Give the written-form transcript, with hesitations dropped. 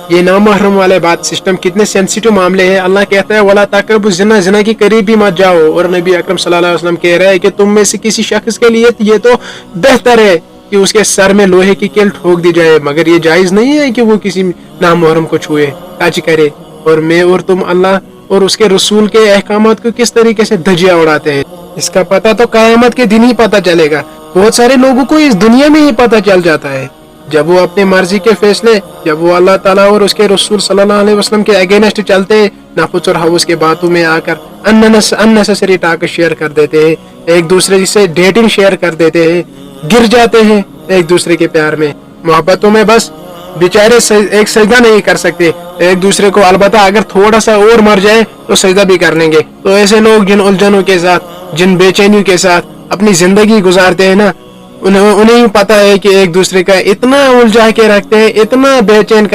یہ نامحرم والے بات سسٹم کتنے سینسیٹیو معاملے ہیں. اللہ کہتا ہے ولا تقربوا الزنا, زنا کی قریب بھی مت جاؤ. اور نبی اکرم صلی اللہ علیہ وسلم کہہ رہے ہیں کہ تم میں سے کسی شخص کے لیے یہ تو بہتر ہے کہ اس کے سر میں لوہے کی کیل ٹھوک دی جائے, مگر یہ جائز نہیں ہے کہ وہ کسی نامحرم کو چھوئے, ٹچ کرے. اور میں اور تم اللہ اور اس کے رسول کے احکامات کو کس طریقے سے دھجیاں اڑاتے ہیں, اس کا پتہ تو قیامت کے دن ہی پتہ چلے گا. بہت سارے لوگوں کو اس دنیا میں ہی پتہ چل جاتا ہے جب وہ اپنی مرضی کے فیصلے, جب وہ اللہ تعالیٰ اور اس کے رسول صلی اللہ علیہ وسلم کے اگینسٹ چلتے ہیں, نفس اور ہوس کے باتوں میں آ کر اننیسیسری ٹاک شیئر کر دیتے ہیں, ایک دوسرے سے ڈیٹنگ شیئر کر دیتے ہیں, گر جاتے ہیں ایک دوسرے کے پیار میں, محبتوں میں بس بیچارے ایک سجدہ نہیں کر سکتے ایک دوسرے کو, البتہ اگر تھوڑا سا اور مر جائے تو سجدہ بھی کر لیں گے. تو ایسے لوگ جن الجھنوں کے ساتھ, جن بے چینیوں کے ساتھ اپنی زندگی گزارتے ہیں نا, انہیں پتا ہے کہ ایک دوسرے کا اتنا الجھا کے رکھتے ہیں, اتنا بے چین